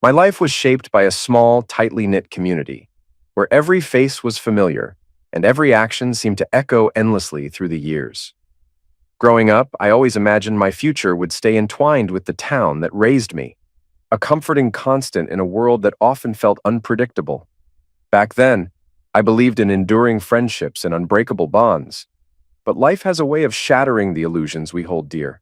My life was shaped by a small, tightly knit community, where every face was familiar and every action seemed to echo endlessly through the years. Growing up, I always imagined my future would stay entwined with the town that raised me, a comforting constant in a world that often felt unpredictable. Back then, I believed in enduring friendships and unbreakable bonds, but life has a way of shattering the illusions we hold dear.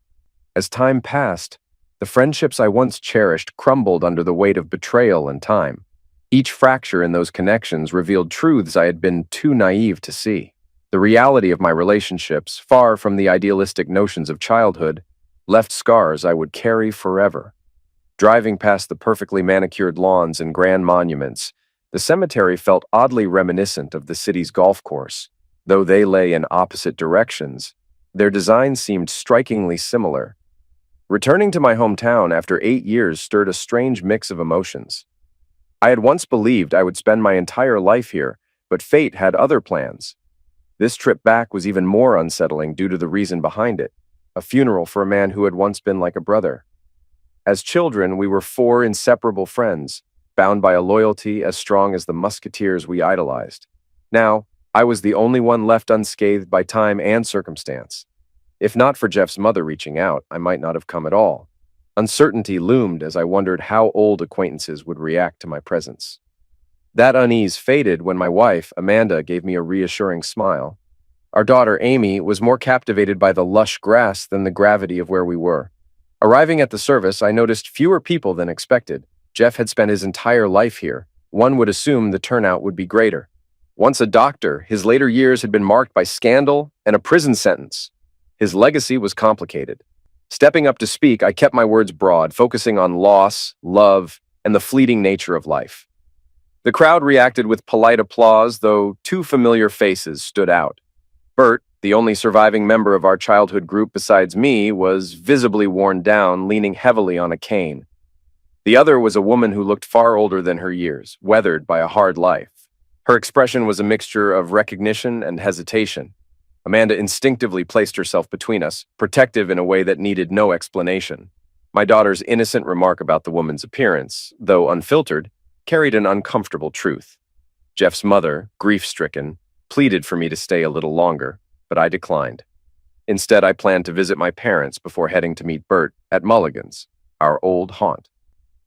As time passed, the friendships I once cherished crumbled under the weight of betrayal and time. Each fracture in those connections revealed truths I had been too naive to see. The reality of my relationships, far from the idealistic notions of childhood, left scars I would carry forever. Driving past the perfectly manicured lawns and grand monuments, the cemetery felt oddly reminiscent of the city's golf course. Though they lay in opposite directions, their design seemed strikingly similar. Returning to my hometown after 8 years stirred a strange mix of emotions. I had once believed I would spend my entire life here, but fate had other plans. This trip back was even more unsettling due to the reason behind it, a funeral for a man who had once been like a brother. As children, we were four inseparable friends, bound by a loyalty as strong as the musketeers we idolized. Now, I was the only one left unscathed by time and circumstance. If not for Jeff's mother reaching out, I might not have come at all. Uncertainty loomed as I wondered how old acquaintances would react to my presence. That unease faded when my wife, Amanda, gave me a reassuring smile. Our daughter, Amy, was more captivated by the lush grass than the gravity of where we were. Arriving at the service, I noticed fewer people than expected. Jeff had spent his entire life here. One would assume the turnout would be greater. Once a doctor, his later years had been marked by scandal and a prison sentence. His legacy was complicated. Stepping up to speak, I kept my words broad, focusing on loss, love, and the fleeting nature of life. The crowd reacted with polite applause, though two familiar faces stood out. Bert, the only surviving member of our childhood group besides me, was visibly worn down, leaning heavily on a cane. The other was a woman who looked far older than her years, weathered by a hard life. Her expression was a mixture of recognition and hesitation. Amanda instinctively placed herself between us, protective in a way that needed no explanation. My daughter's innocent remark about the woman's appearance, though unfiltered, carried an uncomfortable truth. Jeff's mother, grief-stricken, pleaded for me to stay a little longer, but I declined. Instead, I planned to visit my parents before heading to meet Bert at Mulligan's, our old haunt.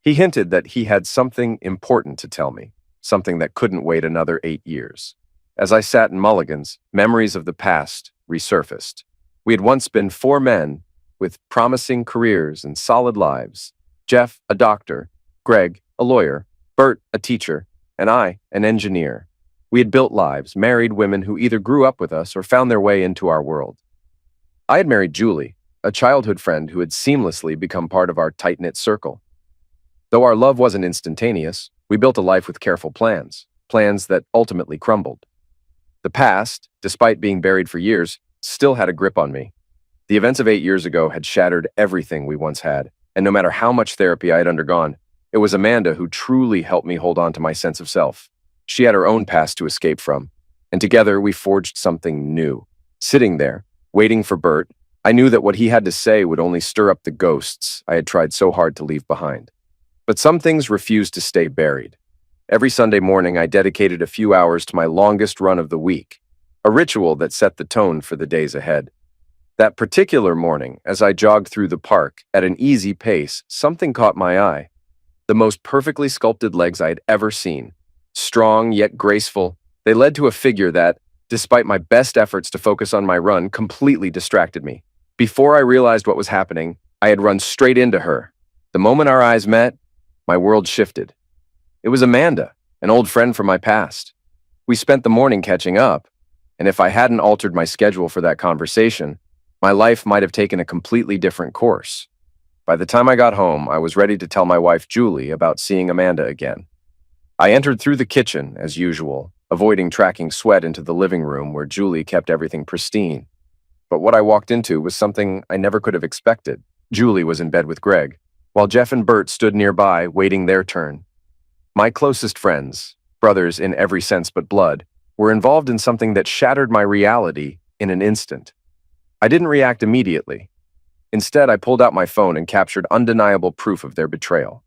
He hinted that he had something important to tell me, something that couldn't wait another 8 years. As I sat in Mulligan's, memories of the past resurfaced. We had once been four men with promising careers and solid lives. Jeff, a doctor, Greg, a lawyer, Bert, a teacher, and I, an engineer. We had built lives, married women who either grew up with us or found their way into our world. I had married Julie, a childhood friend who had seamlessly become part of our tight-knit circle. Though our love wasn't instantaneous, we built a life with careful plans that ultimately crumbled. The past, despite being buried for years, still had a grip on me. The events of 8 years ago had shattered everything we once had, and no matter how much therapy I had undergone, it was Amanda who truly helped me hold on to my sense of self. She had her own past to escape from, and together we forged something new. Sitting there, waiting for Bert, I knew that what he had to say would only stir up the ghosts I had tried so hard to leave behind. But some things refused to stay buried. Every Sunday morning, I dedicated a few hours to my longest run of the week, a ritual that set the tone for the days ahead. That particular morning, as I jogged through the park at an easy pace, something caught my eye. The most perfectly sculpted legs I had ever seen. Strong yet graceful, they led to a figure that, despite my best efforts to focus on my run, completely distracted me. Before I realized what was happening, I had run straight into her. The moment our eyes met, my world shifted. It was Amanda, an old friend from my past. We spent the morning catching up, and if I hadn't altered my schedule for that conversation, my life might have taken a completely different course. By the time I got home, I was ready to tell my wife Julie about seeing Amanda again. I entered through the kitchen, as usual, avoiding tracking sweat into the living room where Julie kept everything pristine. But what I walked into was something I never could have expected. Julie was in bed with Greg, while Jeff and Bert stood nearby, waiting their turn. My closest friends, brothers in every sense but blood, were involved in something that shattered my reality in an instant. I didn't react immediately. Instead, I pulled out my phone and captured undeniable proof of their betrayal.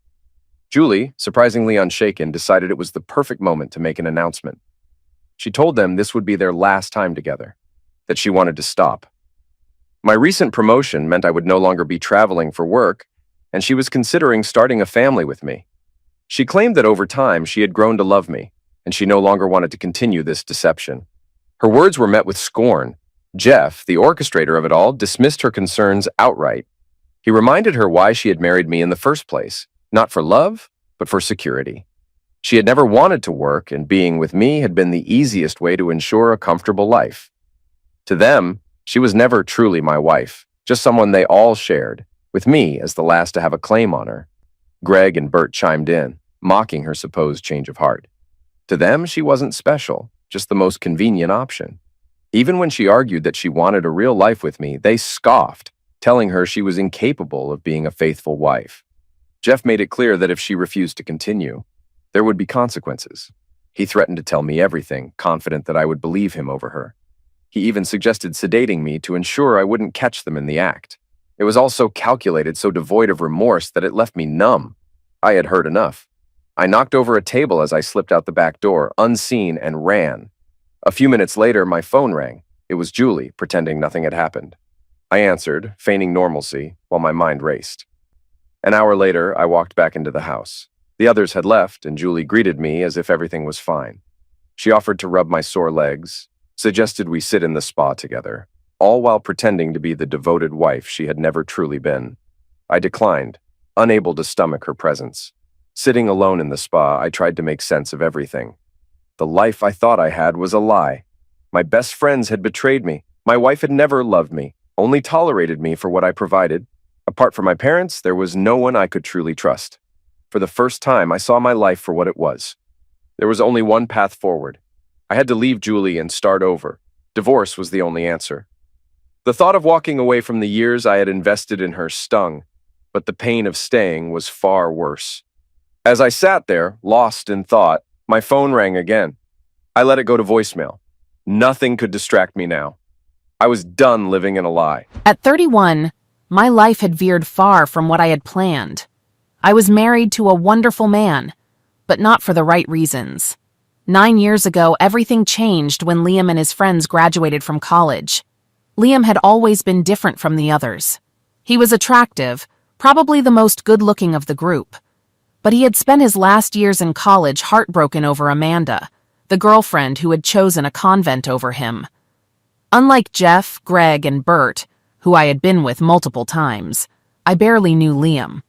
Julie, surprisingly unshaken, decided it was the perfect moment to make an announcement. She told them this would be their last time together, that she wanted to stop. My recent promotion meant I would no longer be traveling for work, and she was considering starting a family with me. She claimed that over time she had grown to love me, and she no longer wanted to continue this deception. Her words were met with scorn. Jeff, the orchestrator of it all, dismissed her concerns outright. He reminded her why she had married me in the first place, not for love, but for security. She had never wanted to work, and being with me had been the easiest way to ensure a comfortable life. To them, she was never truly my wife, just someone they all shared, with me as the last to have a claim on her. Greg and Bert chimed in, mocking her supposed change of heart. To them, she wasn't special, just the most convenient option. Even when she argued that she wanted a real life with me, they scoffed, telling her she was incapable of being a faithful wife. Jeff made it clear that if she refused to continue, there would be consequences. He threatened to tell me everything, confident that I would believe him over her. He even suggested sedating me to ensure I wouldn't catch them in the act. It was all so calculated, so devoid of remorse that it left me numb. I had heard enough. I knocked over a table as I slipped out the back door, unseen, and ran. A few minutes later, my phone rang. It was Julie, pretending nothing had happened. I answered, feigning normalcy, while my mind raced. An hour later, I walked back into the house. The others had left, and Julie greeted me as if everything was fine. She offered to rub my sore legs, suggested we sit in the spa together, all while pretending to be the devoted wife she had never truly been. I declined, unable to stomach her presence. Sitting alone in the spa, I tried to make sense of everything. The life I thought I had was a lie. My best friends had betrayed me. My wife had never loved me, only tolerated me for what I provided. Apart from my parents, there was no one I could truly trust. For the first time, I saw my life for what it was. There was only one path forward. I had to leave Julie and start over. Divorce was the only answer. The thought of walking away from the years I had invested in her stung, but the pain of staying was far worse. As I sat there, lost in thought, my phone rang again. I let it go to voicemail. Nothing could distract me now. I was done living in a lie. At 31, my life had veered far from what I had planned. I was married to a wonderful man, but not for the right reasons. 9 years ago, everything changed when Liam and his friends graduated from college. Liam had always been different from the others. He was attractive, probably the most good-looking of the group. But he had spent his last years in college heartbroken over Amanda, the girlfriend who had chosen a convent over him. Unlike Jeff, Greg, and Bert, who I had been with multiple times, I barely knew Liam.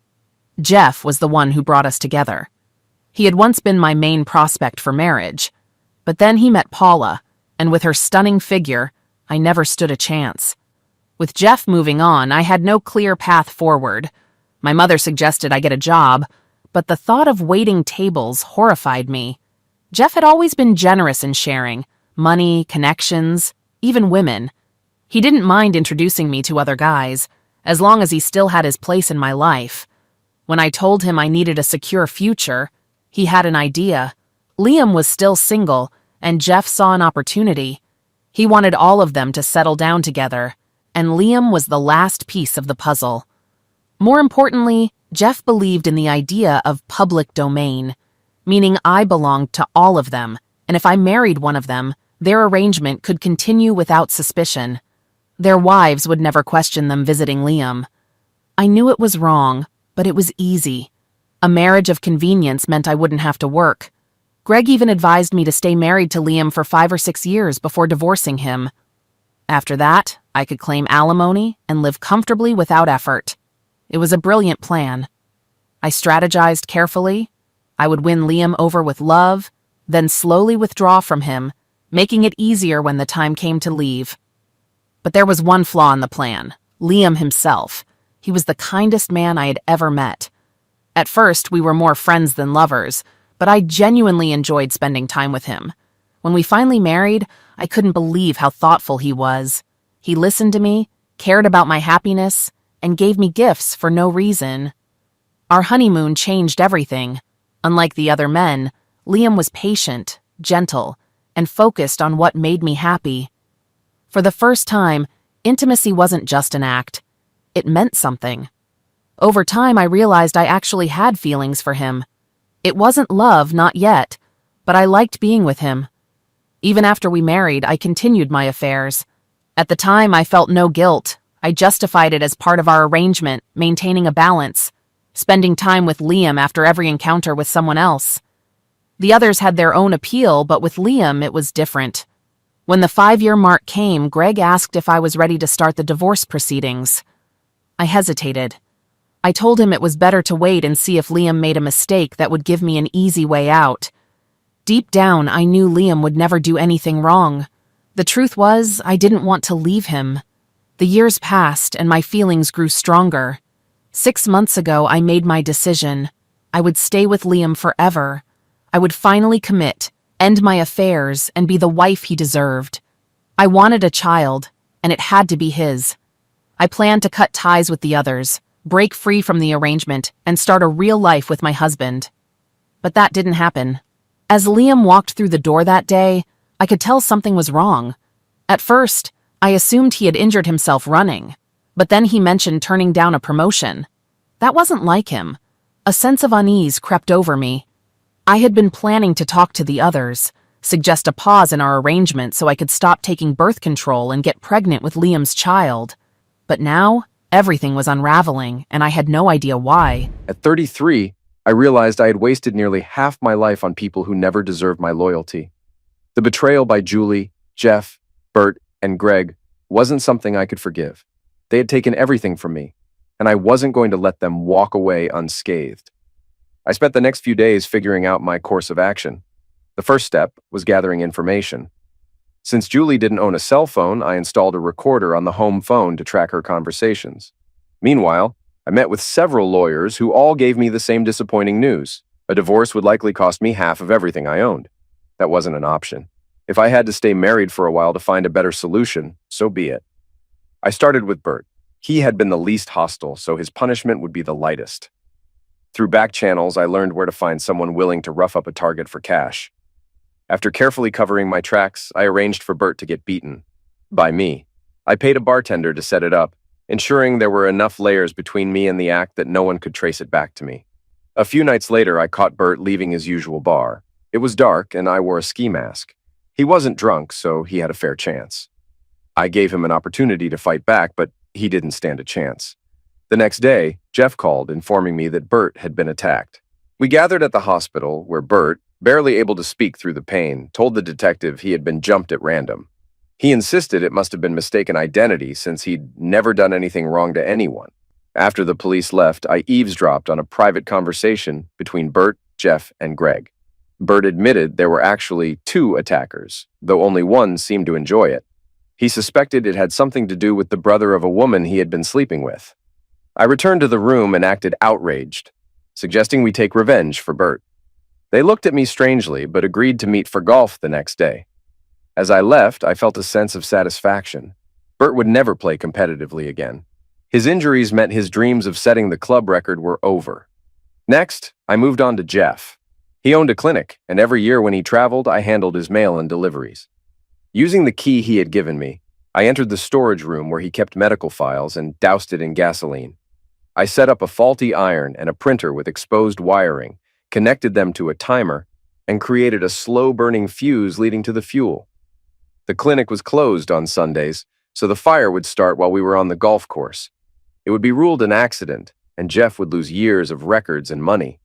Jeff was the one who brought us together. He had once been my main prospect for marriage, but then he met Paula, and with her stunning figure, I never stood a chance. With Jeff moving on, I had no clear path forward. My mother suggested I get a job, but the thought of waiting tables horrified me. Jeff had always been generous in sharing, money, connections, even women. He didn't mind introducing me to other guys, as long as he still had his place in my life. When I told him I needed a secure future, he had an idea. Liam was still single, and Jeff saw an opportunity. He wanted all of them to settle down together, and Liam was the last piece of the puzzle. More importantly, Jeff believed in the idea of public domain, meaning I belonged to all of them, and if I married one of them, their arrangement could continue without suspicion. Their wives would never question them visiting Liam. I knew it was wrong, but it was easy. A marriage of convenience meant I wouldn't have to work. Greg even advised me to stay married to Liam for 5 or 6 years before divorcing him. After that, I could claim alimony and live comfortably without effort. It was a brilliant plan. I strategized carefully. I would win Liam over with love, then slowly withdraw from him, making it easier when the time came to leave. But there was one flaw in the plan: Liam himself. He was the kindest man I had ever met. At first, we were more friends than lovers, but I genuinely enjoyed spending time with him. When we finally married, I couldn't believe how thoughtful he was. He listened to me, cared about my happiness, and gave me gifts for no reason. Our honeymoon changed everything. Unlike the other men, Liam was patient, gentle, and focused on what made me happy. For the first time, intimacy wasn't just an act. It meant something. Over time, I realized I actually had feelings for him. It wasn't love, not yet, but I liked being with him. Even after we married, I continued my affairs. At the time, I felt no guilt. I justified it as part of our arrangement, maintaining a balance, spending time with Liam after every encounter with someone else. The others had their own appeal, but with Liam, it was different. When the 5-year mark came, Greg asked if I was ready to start the divorce proceedings. I hesitated. I told him it was better to wait and see if Liam made a mistake that would give me an easy way out. Deep down, I knew Liam would never do anything wrong. The truth was, I didn't want to leave him. The years passed, and my feelings grew stronger. 6 months ago, I made my decision. I would stay with Liam forever. I would finally commit, end my affairs, and be the wife he deserved. I wanted a child, and it had to be his. I planned to cut ties with the others, break free from the arrangement, and start a real life with my husband. But that didn't happen. As Liam walked through the door that day, I could tell something was wrong. At first, I assumed he had injured himself running, but then he mentioned turning down a promotion. That wasn't like him. A sense of unease crept over me. I had been planning to talk to the others, suggest a pause in our arrangement so I could stop taking birth control and get pregnant with Liam's child. But now, everything was unraveling, and I had no idea why. At 33, I realized I had wasted nearly half my life on people who never deserved my loyalty. The betrayal by Julie, Jeff, Bert, and Greg wasn't something I could forgive. They had taken everything from me, and I wasn't going to let them walk away unscathed. I spent the next few days figuring out my course of action. The first step was gathering information. Since Julie didn't own a cell phone, I installed a recorder on the home phone to track her conversations. Meanwhile, I met with several lawyers who all gave me the same disappointing news. A divorce would likely cost me half of everything I owned. That wasn't an option. If I had to stay married for a while to find a better solution, so be it. I started with Bert. He had been the least hostile, so his punishment would be the lightest. Through back channels, I learned where to find someone willing to rough up a target for cash. After carefully covering my tracks, I arranged for Bert to get beaten. By me. I paid a bartender to set it up, ensuring there were enough layers between me and the act that no one could trace it back to me. A few nights later, I caught Bert leaving his usual bar. It was dark, and I wore a ski mask. He wasn't drunk, so he had a fair chance. I gave him an opportunity to fight back, but he didn't stand a chance. The next day, Jeff called, informing me that Bert had been attacked. We gathered at the hospital, where Bert, barely able to speak through the pain, told the detective he had been jumped at random. He insisted it must have been mistaken identity since he'd never done anything wrong to anyone. After the police left, I eavesdropped on a private conversation between Bert, Jeff, and Greg. Bert admitted there were actually 2 attackers, though only one seemed to enjoy it. He suspected it had something to do with the brother of a woman he had been sleeping with. I returned to the room and acted outraged, suggesting we take revenge for Bert. They looked at me strangely, but agreed to meet for golf the next day. As I left, I felt a sense of satisfaction. Bert would never play competitively again. His injuries meant his dreams of setting the club record were over. Next, I moved on to Jeff. He owned a clinic, and every year when he traveled, I handled his mail and deliveries. Using the key he had given me, I entered the storage room where he kept medical files and doused it in gasoline. I set up a faulty iron and a printer with exposed wiring, connected them to a timer, and created a slow-burning fuse leading to the fuel. The clinic was closed on Sundays, so the fire would start while we were on the golf course. It would be ruled an accident, and Jeff would lose years of records and money.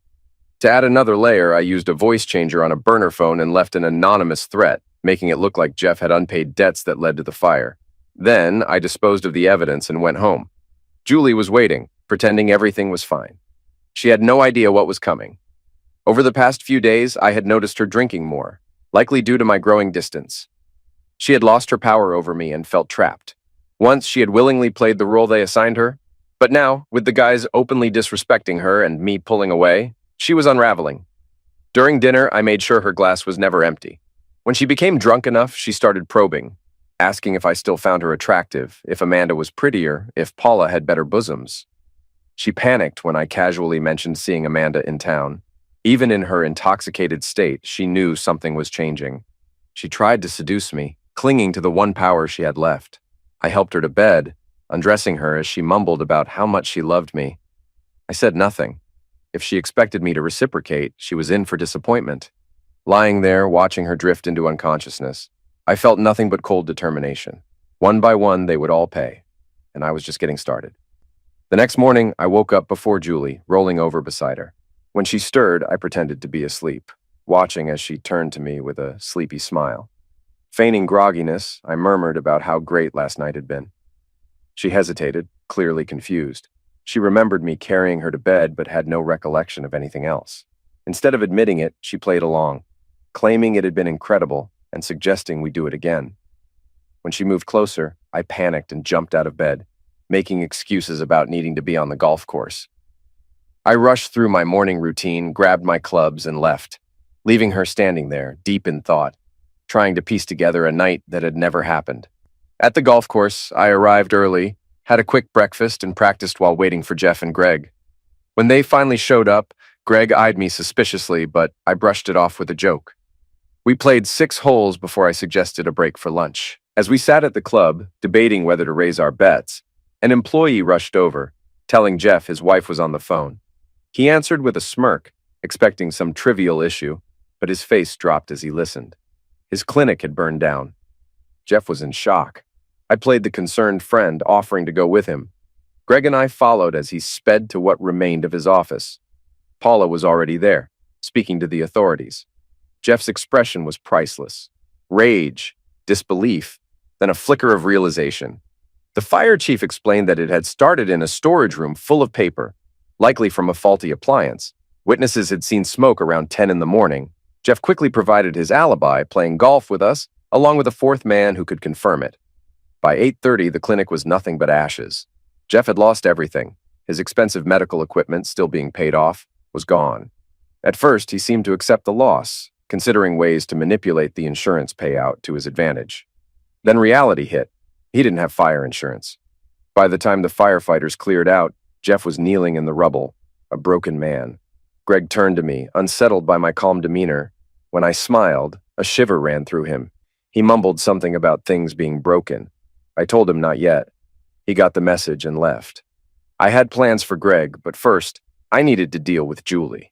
To add another layer, I used a voice changer on a burner phone and left an anonymous threat, making it look like Jeff had unpaid debts that led to the fire. Then, I disposed of the evidence and went home. Julie was waiting, pretending everything was fine. She had no idea what was coming. Over the past few days, I had noticed her drinking more, likely due to my growing distance. She had lost her power over me and felt trapped. Once, she had willingly played the role they assigned her, but now, with the guys openly disrespecting her and me pulling away, she was unraveling. During dinner, I made sure her glass was never empty. When she became drunk enough, she started probing, asking if I still found her attractive, if Amanda was prettier, if Paula had better bosoms. She panicked when I casually mentioned seeing Amanda in town. Even in her intoxicated state, she knew something was changing. She tried to seduce me, clinging to the one power she had left. I helped her to bed, undressing her as she mumbled about how much she loved me. I said nothing. If she expected me to reciprocate, she was in for disappointment. Lying there, watching her drift into unconsciousness, I felt nothing but cold determination. One by one, they would all pay, and I was just getting started. The next morning, I woke up before Julie, rolling over beside her. When she stirred, I pretended to be asleep, watching as she turned to me with a sleepy smile. Feigning grogginess, I murmured about how great last night had been. She hesitated, clearly confused. She remembered me carrying her to bed but had no recollection of anything else. Instead of admitting it, she played along, claiming it had been incredible and suggesting we do it again. When she moved closer, I panicked and jumped out of bed, making excuses about needing to be on the golf course. I rushed through my morning routine, grabbed my clubs, and left, leaving her standing there, deep in thought, trying to piece together a night that had never happened. At the golf course, I arrived early, had a quick breakfast, and practiced while waiting for Jeff and Greg. When they finally showed up, Greg eyed me suspiciously, but I brushed it off with a joke. We played 6 holes before I suggested a break for lunch. As we sat at the club, debating whether to raise our bets, an employee rushed over, telling Jeff his wife was on the phone. He answered with a smirk, expecting some trivial issue, but his face dropped as he listened. His clinic had burned down. Jeff was in shock. I played the concerned friend, offering to go with him. Greg and I followed as he sped to what remained of his office. Paula was already there, speaking to the authorities. Jeff's expression was priceless. Rage, disbelief, then a flicker of realization. The fire chief explained that it had started in a storage room full of paper, likely from a faulty appliance. Witnesses had seen smoke around 10 in the morning. Jeff quickly provided his alibi, playing golf with us, along with a 4th man who could confirm it. By 8:30, the clinic was nothing but ashes. Jeff had lost everything. His expensive medical equipment, still being paid off, was gone. At first, he seemed to accept the loss, considering ways to manipulate the insurance payout to his advantage. Then reality hit. He didn't have fire insurance. By the time the firefighters cleared out, Jeff was kneeling in the rubble, a broken man. Greg turned to me, unsettled by my calm demeanor. When I smiled, a shiver ran through him. He mumbled something about things being broken. I told him not yet. He got the message and left. I had plans for Greg, but first, I needed to deal with Julie.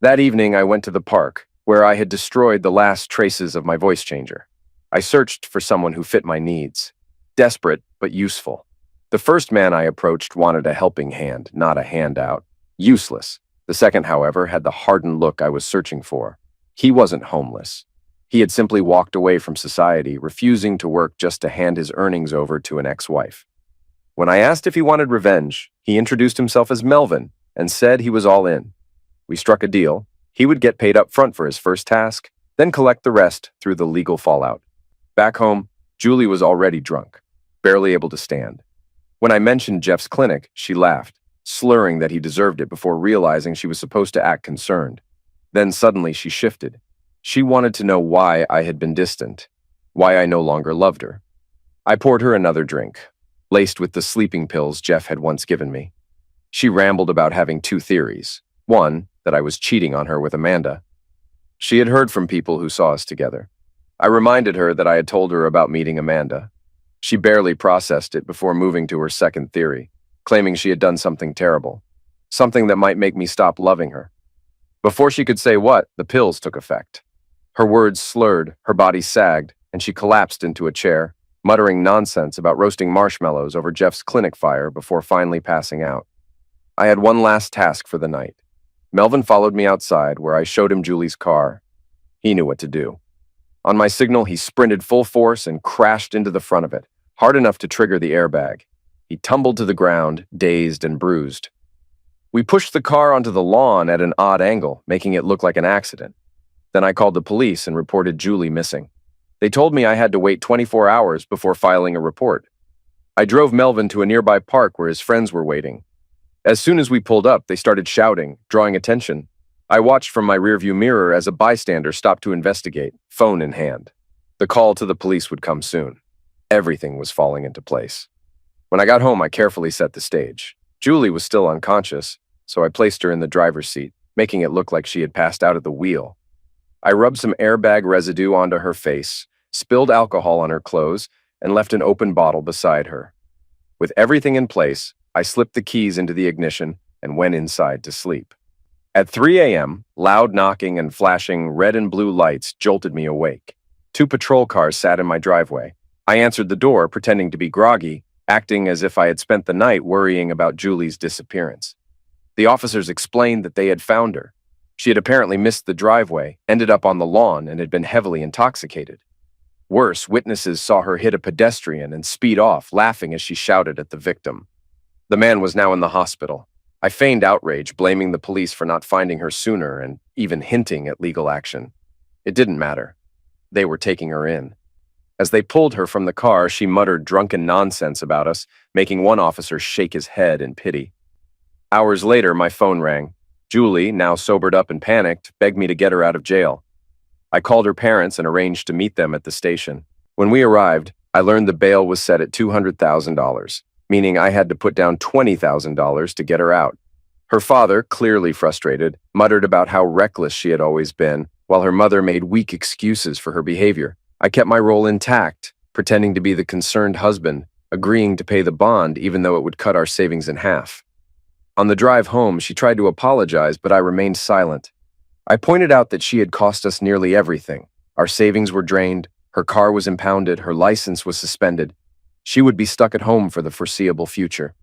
That evening, I went to the park, where I had destroyed the last traces of my voice changer. I searched for someone who fit my needs. Desperate, but useful. The first man I approached wanted a helping hand, not a handout. Useless. The second, however, had the hardened look I was searching for. He wasn't homeless. He had simply walked away from society, refusing to work just to hand his earnings over to an ex-wife. When I asked if he wanted revenge, he introduced himself as Melvin and said he was all in. We struck a deal. He would get paid up front for his first task, then collect the rest through the legal fallout. Back home, Julie was already drunk, barely able to stand. When I mentioned Jeff's clinic, she laughed, slurring that he deserved it before realizing she was supposed to act concerned. Then suddenly she shifted. She wanted to know why I had been distant, why I no longer loved her. I poured her another drink, laced with the sleeping pills Jeff had once given me. She rambled about having 2 theories. One, that I was cheating on her with Amanda. She had heard from people who saw us together. I reminded her that I had told her about meeting Amanda. She barely processed it before moving to her second theory, claiming she had done something terrible, something that might make me stop loving her. Before she could say what, the pills took effect. Her words slurred, her body sagged, and she collapsed into a chair, muttering nonsense about roasting marshmallows over Jeff's clinic fire before finally passing out. I had one last task for the night. Melvin followed me outside, where I showed him Julie's car. He knew what to do. On my signal, he sprinted full force and crashed into the front of it, hard enough to trigger the airbag. He tumbled to the ground, dazed and bruised. We pushed the car onto the lawn at an odd angle, making it look like an accident. Then I called the police and reported Julie missing. They told me I had to wait 24 hours before filing a report. I drove Melvin to a nearby park where his friends were waiting. As soon as we pulled up, they started shouting, drawing attention. I watched from my rearview mirror as a bystander stopped to investigate, phone in hand. The call to the police would come soon. Everything was falling into place. When I got home, I carefully set the stage. Julie was still unconscious, so I placed her in the driver's seat, making it look like she had passed out at the wheel. I rubbed some airbag residue onto her face, spilled alcohol on her clothes, and left an open bottle beside her. With everything in place, I slipped the keys into the ignition and went inside to sleep. At 3 a.m., loud knocking and flashing red and blue lights jolted me awake. 2 patrol cars sat in my driveway. I answered the door, pretending to be groggy, acting as if I had spent the night worrying about Julie's disappearance. The officers explained that they had found her. She had apparently missed the driveway, ended up on the lawn, and had been heavily intoxicated. Worse, witnesses saw her hit a pedestrian and speed off, laughing as she shouted at the victim. The man was now in the hospital. I feigned outrage, blaming the police for not finding her sooner and even hinting at legal action. It didn't matter. They were taking her in. As they pulled her from the car, she muttered drunken nonsense about us, making one officer shake his head in pity. Hours later, my phone rang. Julie, now sobered up and panicked, begged me to get her out of jail. I called her parents and arranged to meet them at the station. When we arrived, I learned the bail was set at $200,000, meaning I had to put down $20,000 to get her out. Her father, clearly frustrated, muttered about how reckless she had always been, while her mother made weak excuses for her behavior. I kept my role intact, pretending to be the concerned husband, agreeing to pay the bond even though it would cut our savings in half. On the drive home, she tried to apologize, but I remained silent. I pointed out that she had cost us nearly everything. Our savings were drained, her car was impounded, her license was suspended. She would be stuck at home for the foreseeable future.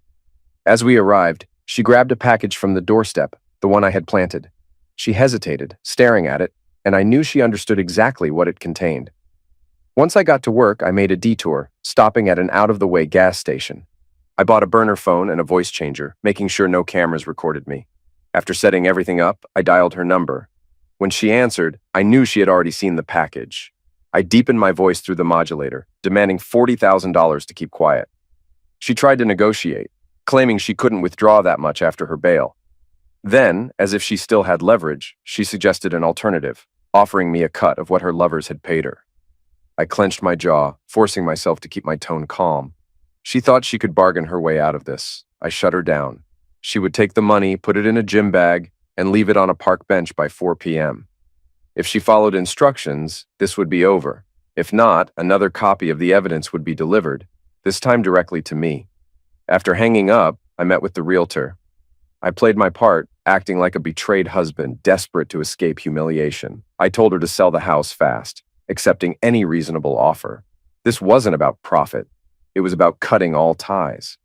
As we arrived, she grabbed a package from the doorstep, the one I had planted. She hesitated, staring at it, and I knew she understood exactly what it contained. Once I got to work, I made a detour, stopping at an out-of-the-way gas station. I bought a burner phone and a voice changer, making sure no cameras recorded me. After setting everything up, I dialed her number. When she answered, I knew she had already seen the package. I deepened my voice through the modulator, demanding $40,000 to keep quiet. She tried to negotiate, claiming she couldn't withdraw that much after her bail. Then, as if she still had leverage, she suggested an alternative, offering me a cut of what her lovers had paid her. I clenched my jaw, forcing myself to keep my tone calm. She thought she could bargain her way out of this. I shut her down. She would take the money, put it in a gym bag, and leave it on a park bench by 4 p.m. If she followed instructions, this would be over. If not, another copy of the evidence would be delivered, this time directly to me. After hanging up, I met with the realtor. I played my part, acting like a betrayed husband, desperate to escape humiliation. I told her to sell the house fast, accepting any reasonable offer. This wasn't about profit. It was about cutting all ties.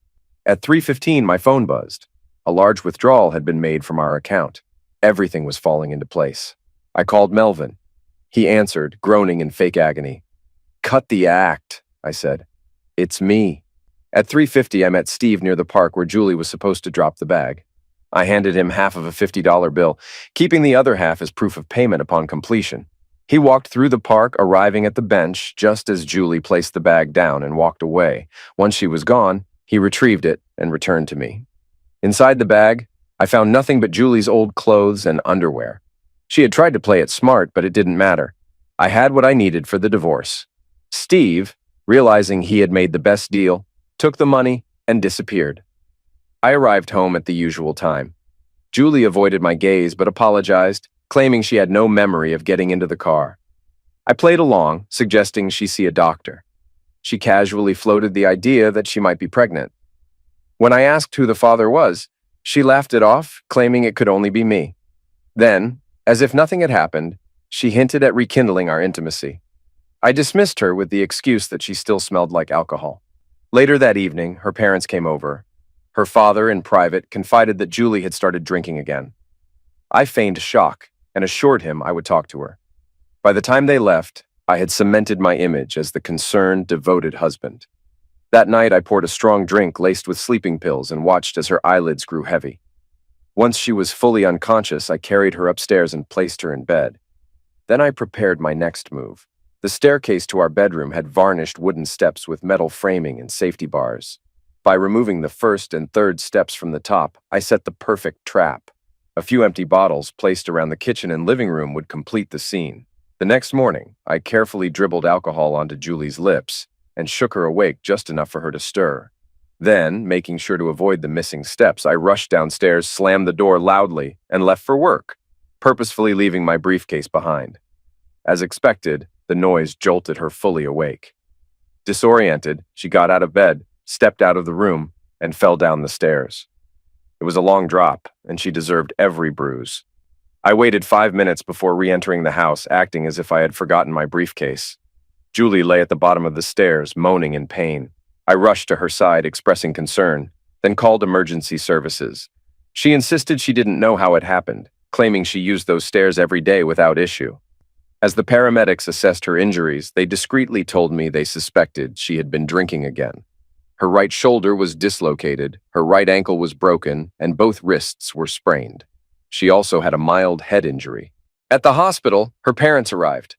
At 3:15, my phone buzzed. A large withdrawal had been made from our account. Everything was falling into place. I called Melvin. He answered, groaning in fake agony. "Cut the act," I said. "It's me." At 3:50, I met Steve near the park where Julie was supposed to drop the bag. I handed him half of a $50 bill, keeping the other half as proof of payment upon completion. He walked through the park, arriving at the bench just as Julie placed the bag down and walked away. Once she was gone, he retrieved it and returned to me. Inside the bag, I found nothing but Julie's old clothes and underwear. She had tried to play it smart, but it didn't matter. I had what I needed for the divorce. Steve, realizing he had made the best deal, took the money and disappeared. I arrived home at the usual time. Julie avoided my gaze but apologized, claiming she had no memory of getting into the car. I played along, suggesting she see a doctor. She casually floated the idea that she might be pregnant. When I asked who the father was, she laughed it off, claiming it could only be me. Then, as if nothing had happened, she hinted at rekindling our intimacy. I dismissed her with the excuse that she still smelled like alcohol. Later that evening, her parents came over. Her father, in private, confided that Julie had started drinking again. I feigned shock and assured him I would talk to her. By the time they left, I had cemented my image as the concerned, devoted husband. That night, I poured a strong drink laced with sleeping pills and watched as her eyelids grew heavy. Once she was fully unconscious, I carried her upstairs and placed her in bed. Then I prepared my next move. The staircase to our bedroom had varnished wooden steps with metal framing and safety bars. By removing the first and third steps from the top, I set the perfect trap. A few empty bottles placed around the kitchen and living room would complete the scene. The next morning, I carefully dribbled alcohol onto Julie's lips and shook her awake just enough for her to stir. Then, making sure to avoid the missing steps, I rushed downstairs, slammed the door loudly, and left for work, purposefully leaving my briefcase behind. As expected, the noise jolted her fully awake. Disoriented, she got out of bed, stepped out of the room, and fell down the stairs. It was a long drop, and she deserved every bruise. I waited 5 minutes before re-entering the house, acting as if I had forgotten my briefcase. Julie lay at the bottom of the stairs, moaning in pain. I rushed to her side, expressing concern, then called emergency services. She insisted she didn't know how it happened, claiming she used those stairs every day without issue. As the paramedics assessed her injuries, they discreetly told me they suspected she had been drinking again. Her right shoulder was dislocated, her right ankle was broken, and both wrists were sprained. She also had a mild head injury. At the hospital, her parents arrived.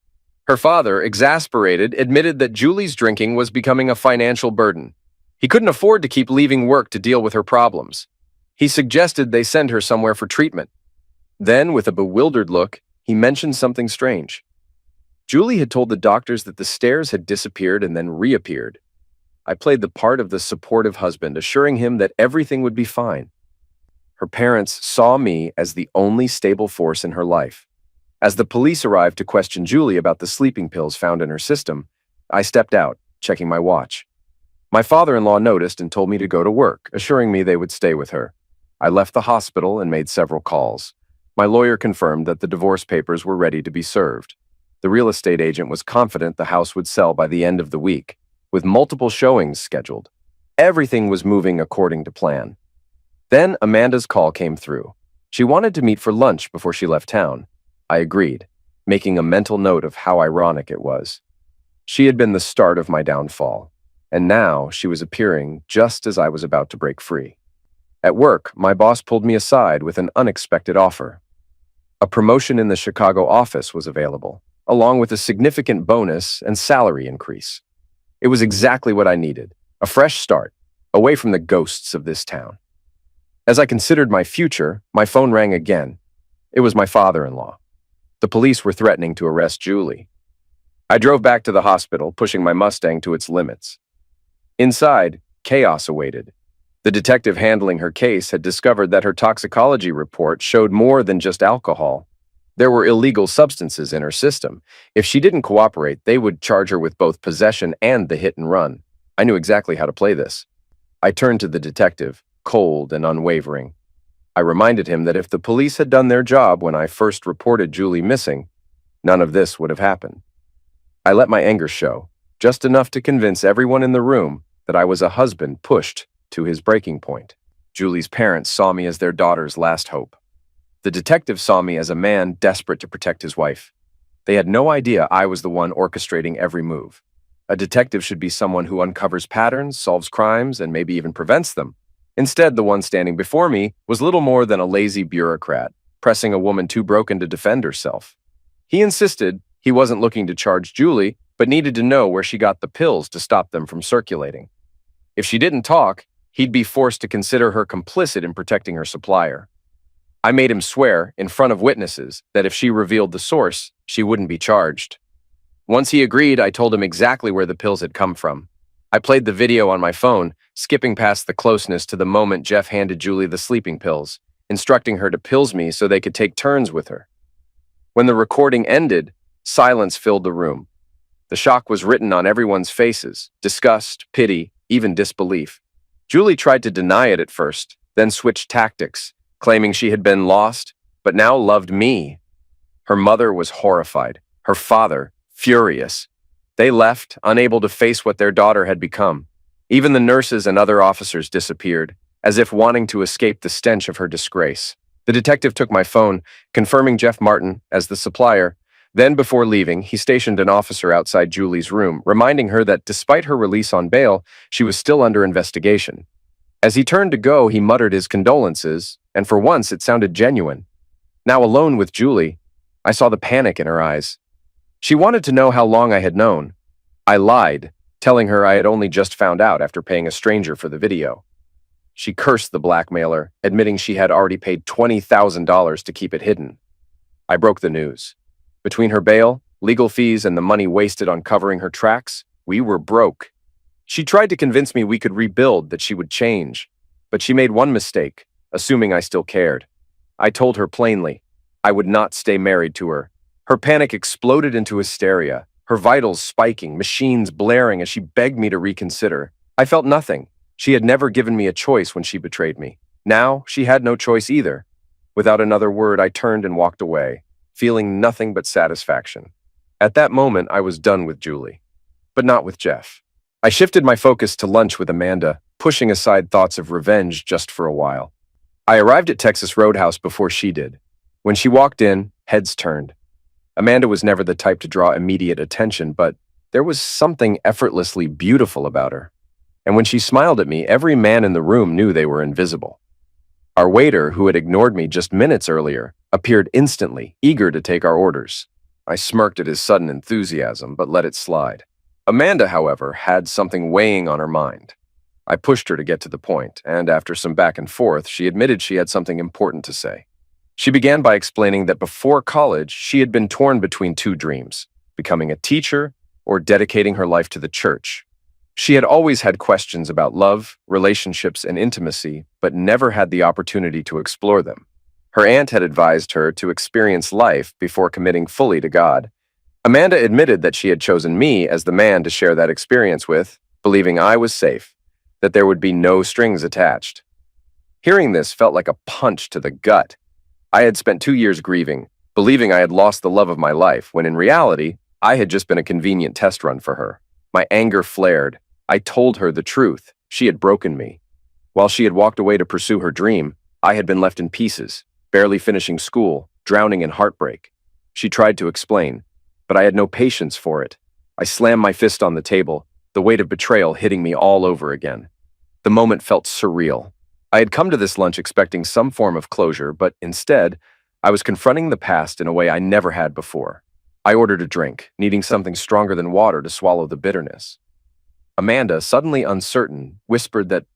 Her father, exasperated, admitted that Julie's drinking was becoming a financial burden. He couldn't afford to keep leaving work to deal with her problems. He suggested they send her somewhere for treatment. Then, with a bewildered look, he mentioned something strange. Julie had told the doctors that the stairs had disappeared and then reappeared. I played the part of the supportive husband, assuring him that everything would be fine. Her parents saw me as the only stable force in her life. As the police arrived to question Julie about the sleeping pills found in her system, I stepped out, checking my watch. My father-in-law noticed and told me to go to work, assuring me they would stay with her. I left the hospital and made several calls. My lawyer confirmed that the divorce papers were ready to be served. The real estate agent was confident the house would sell by the end of the week, with multiple showings scheduled. Everything was moving according to plan. Then Amanda's call came through. She wanted to meet for lunch before she left town. I agreed, making a mental note of how ironic it was. She had been the start of my downfall, and now she was appearing just as I was about to break free. At work, my boss pulled me aside with an unexpected offer. A promotion in the Chicago office was available, along with a significant bonus and salary increase. It was exactly what I needed, a fresh start, away from the ghosts of this town. As I considered my future, my phone rang again. It was my father-in-law. The police were threatening to arrest Julie. I drove back to the hospital, pushing my Mustang to its limits. Inside, chaos awaited. The detective handling her case had discovered that her toxicology report showed more than just alcohol. There were illegal substances in her system. If she didn't cooperate, they would charge her with both possession and the hit and run. I knew exactly how to play this. I turned to the detective, cold and unwavering. I reminded him that if the police had done their job when I first reported Julie missing, none of this would have happened. I let my anger show, just enough to convince everyone in the room that I was a husband pushed to his breaking point. Julie's parents saw me as their daughter's last hope. The detective saw me as a man desperate to protect his wife. They had no idea I was the one orchestrating every move. A detective should be someone who uncovers patterns, solves crimes, and maybe even prevents them. Instead, the one standing before me was little more than a lazy bureaucrat, pressing a woman too broken to defend herself. He insisted he wasn't looking to charge Julie, but needed to know where she got the pills to stop them from circulating. If she didn't talk, he'd be forced to consider her complicit in protecting her supplier. I made him swear, in front of witnesses, that if she revealed the source, she wouldn't be charged. Once he agreed, I told him exactly where the pills had come from. I played the video on my phone, skipping past the closeness to the moment Jeff handed Julie the sleeping pills, instructing her to pills me so they could take turns with her. When the recording ended, silence filled the room. The shock was written on everyone's faces, disgust, pity, even disbelief. Julie tried to deny it at first, then switched tactics, claiming she had been lost, but now loved me. Her mother was horrified, her father furious. They left, unable to face what their daughter had become. Even the nurses and other officers disappeared, as if wanting to escape the stench of her disgrace. The detective took my phone, confirming Jeff Martin as the supplier. Then, before leaving, he stationed an officer outside Julie's room, reminding her that despite her release on bail, she was still under investigation. As he turned to go, he muttered his condolences, and for once it sounded genuine. Now alone with Julie, I saw the panic in her eyes. She wanted to know how long I had known. I lied, telling her I had only just found out after paying a stranger for the video. She cursed the blackmailer, admitting she had already paid $20,000 to keep it hidden. I broke the news. Between her bail, legal fees, and the money wasted on covering her tracks, we were broke. She tried to convince me we could rebuild, that she would change. But she made one mistake, assuming I still cared. I told her plainly, I would not stay married to her. Her panic exploded into hysteria, her vitals spiking, machines blaring as she begged me to reconsider. I felt nothing. She had never given me a choice when she betrayed me. Now, she had no choice either. Without another word, I turned and walked away, feeling nothing but satisfaction. At that moment, I was done with Julie, but not with Jeff. I shifted my focus to lunch with Amanda, pushing aside thoughts of revenge just for a while. I arrived at Texas Roadhouse before she did. When she walked in, heads turned. Amanda was never the type to draw immediate attention, but there was something effortlessly beautiful about her. And when she smiled at me, every man in the room knew they were invisible. Our waiter, who had ignored me just minutes earlier, appeared instantly, eager to take our orders. I smirked at his sudden enthusiasm, but let it slide. Amanda, however, had something weighing on her mind. I pushed her to get to the point, and after some back and forth, she admitted she had something important to say. She began by explaining that before college, she had been torn between two dreams: becoming a teacher or dedicating her life to the church. She had always had questions about love, relationships, and intimacy, but never had the opportunity to explore them. Her aunt had advised her to experience life before committing fully to God. Amanda admitted that she had chosen me as the man to share that experience with, believing I was safe, that there would be no strings attached. Hearing this felt like a punch to the gut. I had spent 2 years grieving, believing I had lost the love of my life, when in reality, I had just been a convenient test run for her. My anger flared. I told her the truth. She had broken me. While she had walked away to pursue her dream, I had been left in pieces, barely finishing school, drowning in heartbreak. She tried to explain, but I had no patience for it. I slammed my fist on the table, the weight of betrayal hitting me all over again. The moment felt surreal. I had come to this lunch expecting some form of closure, but instead, I was confronting the past in a way I never had before. I ordered a drink, needing something stronger than water to swallow the bitterness. Amanda, suddenly uncertain, whispered that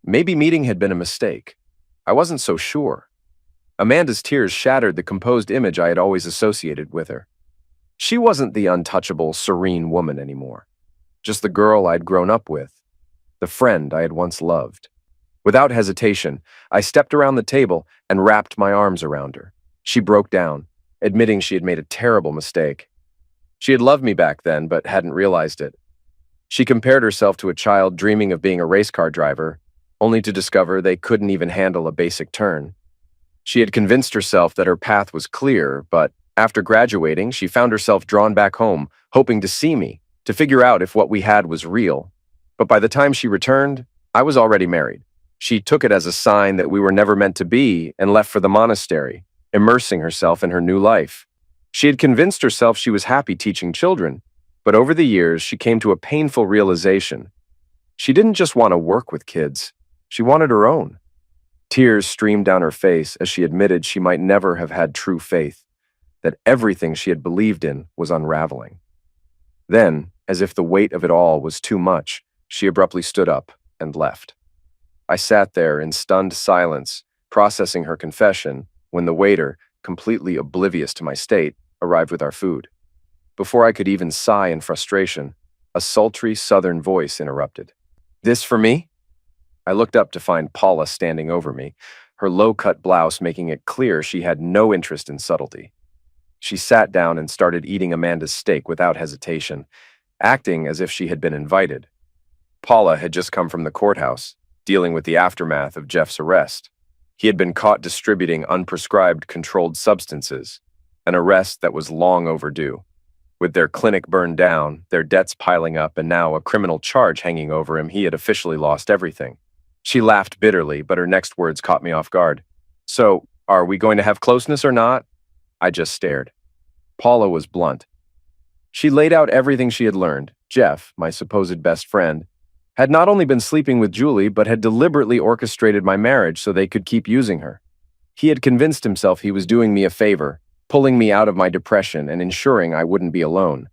maybe meeting had been a mistake. I wasn't so sure. Amanda's tears shattered the composed image I had always associated with her. She wasn't the untouchable, serene woman anymore. Just the girl I'd grown up with, the friend I had once loved. Without hesitation, I stepped around the table and wrapped my arms around her. She broke down, admitting she had made a terrible mistake. She had loved me back then, but hadn't realized it. She compared herself to a child dreaming of being a race car driver, only to discover they couldn't even handle a basic turn. She had convinced herself that her path was clear, but after graduating, she found herself drawn back home, hoping to see me, to figure out if what we had was real. But by the time she returned, I was already married. She took it as a sign that we were never meant to be and left for the monastery, immersing herself in her new life. She had convinced herself she was happy teaching children, but over the years, she came to a painful realization. She didn't just want to work with kids. She wanted her own. Tears streamed down her face as she admitted she might never have had true faith, that everything she had believed in was unraveling. Then, as if the weight of it all was too much, she abruptly stood up and left. I sat there in stunned silence, processing her confession, when the waiter, completely oblivious to my state, arrived with our food. Before I could even sigh in frustration, a sultry southern voice interrupted. "This for me?" I looked up to find Paula standing over me, her low-cut blouse making it clear she had no interest in subtlety. She sat down and started eating Amanda's steak without hesitation, acting as if she had been invited. Paula had just come from the courthouse, dealing with the aftermath of Jeff's arrest. He had been caught distributing unprescribed controlled substances, an arrest that was long overdue. With their clinic burned down, their debts piling up, and now a criminal charge hanging over him, he had officially lost everything. She laughed bitterly, but her next words caught me off guard. "So, are we going to have closeness or not?" I just stared. Paula was blunt. She laid out everything she had learned. Jeff, my supposed best friend, had not only been sleeping with Julie, but had deliberately orchestrated my marriage so they could keep using her. He had convinced himself he was doing me a favor, pulling me out of my depression and ensuring I wouldn't be alone.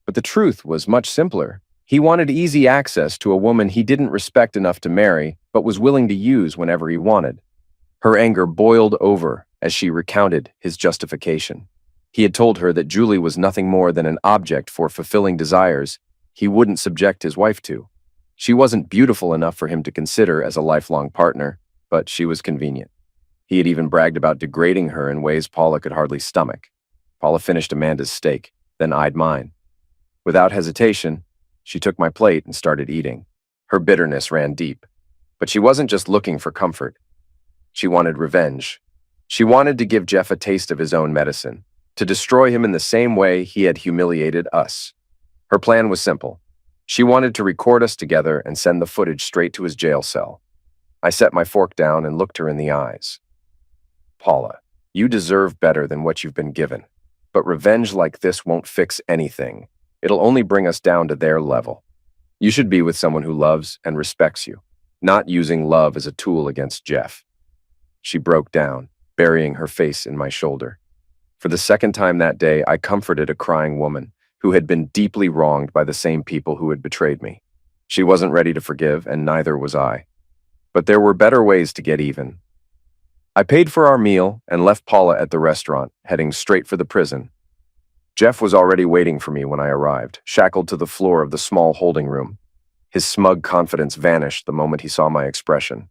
But the truth was much simpler. He wanted easy access to a woman he didn't respect enough to marry, but was willing to use whenever he wanted. Her anger boiled over as she recounted his justification. He had told her that Julie was nothing more than an object for fulfilling desires he wouldn't subject his wife to. She wasn't beautiful enough for him to consider as a lifelong partner, but she was convenient. He had even bragged about degrading her in ways Paula could hardly stomach. Paula finished Amanda's steak, then eyed mine. Without hesitation, she took my plate and started eating. Her bitterness ran deep. But she wasn't just looking for comfort. She wanted revenge. She wanted to give Jeff a taste of his own medicine, to destroy him in the same way he had humiliated us. Her plan was simple. She wanted to record us together and send the footage straight to his jail cell. I set my fork down and looked her in the eyes. Paula, you deserve better than what you've been given. But revenge like this won't fix anything. It'll only bring us down to their level. You should be with someone who loves and respects you, not using love as a tool against Jeff. She broke down, burying her face in my shoulder. For the second time that day, I comforted a crying woman who had been deeply wronged by the same people who had betrayed me. She wasn't ready to forgive, and neither was I. But there were better ways to get even. I paid for our meal and left Paula at the restaurant, heading straight for the prison. Jeff was already waiting for me when I arrived, shackled to the floor of the small holding room. His smug confidence vanished the moment he saw my expression.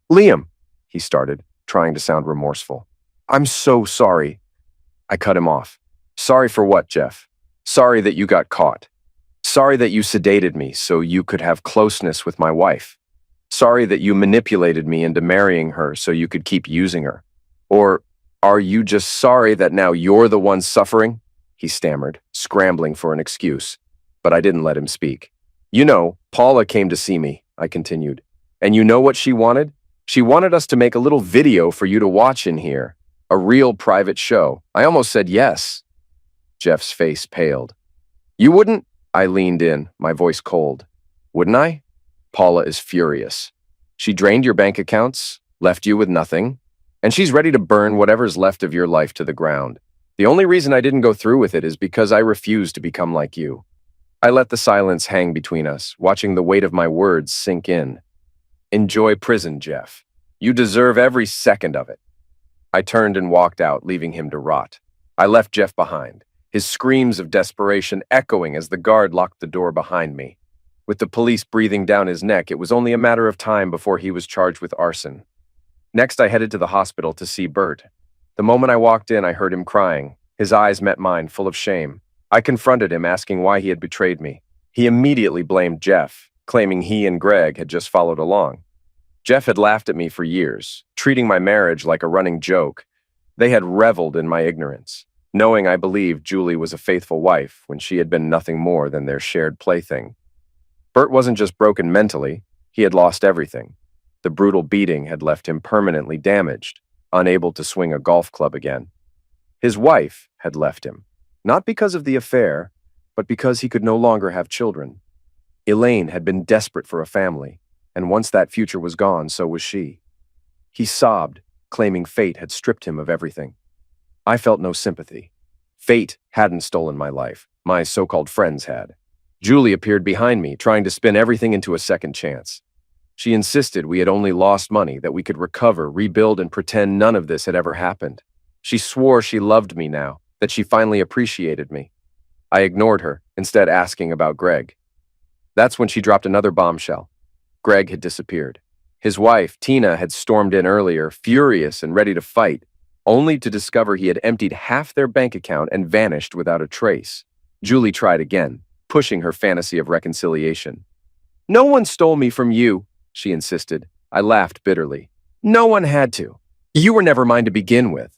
"Liam," he started, trying to sound remorseful. "I'm so sorry." I cut him off. "Sorry for what, Jeff? Sorry that you got caught. Sorry that you sedated me so you could have closeness with my wife. Sorry that you manipulated me into marrying her so you could keep using her. Or are you just sorry that now you're the one suffering?" He stammered, scrambling for an excuse, but I didn't let him speak. "You know, Paula came to see me," I continued. "And you know what she wanted? She wanted us to make a little video for you to watch in here. A real private show. I almost said yes." Jeff's face paled. "You wouldn't?" I leaned in, my voice cold. "Wouldn't I?" "Paula is furious. She drained your bank accounts, left you with nothing, and she's ready to burn whatever's left of your life to the ground. The only reason I didn't go through with it is because I refused to become like you." I let the silence hang between us, watching the weight of my words sink in. "Enjoy prison, Jeff. You deserve every second of it." I turned and walked out, leaving him to rot. I left Jeff behind, his screams of desperation echoing as the guard locked the door behind me. With the police breathing down his neck, it was only a matter of time before he was charged with arson. Next, I headed to the hospital to see Bert. The moment I walked in, I heard him crying. His eyes met mine, full of shame. I confronted him, asking why he had betrayed me. He immediately blamed Jeff, claiming he and Greg had just followed along. Jeff had laughed at me for years, treating my marriage like a running joke. They had reveled in my ignorance, knowing I believed Julie was a faithful wife when she had been nothing more than their shared plaything. Bert wasn't just broken mentally, he had lost everything. The brutal beating had left him permanently damaged, unable to swing a golf club again. His wife had left him, not because of the affair, but because he could no longer have children. Elaine had been desperate for a family, and once that future was gone, so was she. He sobbed, claiming fate had stripped him of everything. I felt no sympathy. Fate hadn't stolen my life. My so-called friends had. Julie appeared behind me, trying to spin everything into a second chance. She insisted we had only lost money, that we could recover, rebuild, and pretend none of this had ever happened. She swore she loved me now, that she finally appreciated me. I ignored her, instead asking about Greg. That's when she dropped another bombshell. Greg had disappeared. His wife, Tina, had stormed in earlier, furious and ready to fight, only to discover he had emptied half their bank account and vanished without a trace. Julie tried again, pushing her fantasy of reconciliation. "No one stole me from you," she insisted. I laughed bitterly. "No one had to. You were never mine to begin with."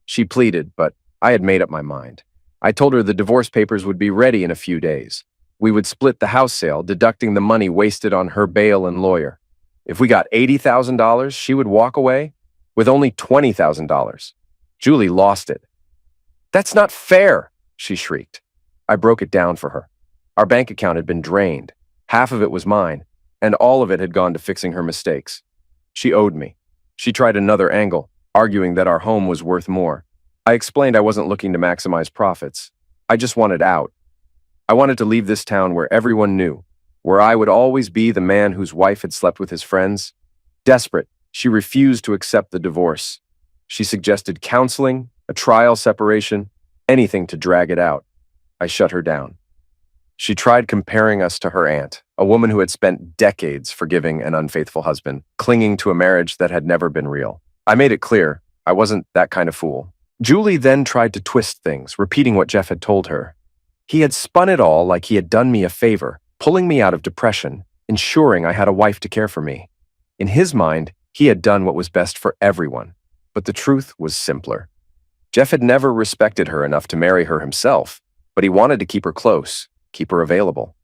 She pleaded, but I had made up my mind. I told her the divorce papers would be ready in a few days. We would split the house sale, deducting the money wasted on her bail and lawyer. If we got $80,000, she would walk away with only $20,000. Julie lost it. "That's not fair," she shrieked. I broke it down for her. Our bank account had been drained. Half of it was mine, and all of it had gone to fixing her mistakes. She owed me. She tried another angle, arguing that our home was worth more. I explained I wasn't looking to maximize profits. I just wanted out. I wanted to leave this town where everyone knew, where I would always be the man whose wife had slept with his friends. Desperate, she refused to accept the divorce. She suggested counseling, a trial separation, anything to drag it out. I shut her down. She tried comparing us to her aunt, a woman who had spent decades forgiving an unfaithful husband, clinging to a marriage that had never been real. I made it clear I wasn't that kind of fool. Julie then tried to twist things, repeating what Jeff had told her. He had spun it all like he had done me a favor, pulling me out of depression, ensuring I had a wife to care for me. In his mind, He had done what was best for everyone, but the truth was simpler. Jeff had never respected her enough to marry her himself, but he wanted to keep her close, keep her available.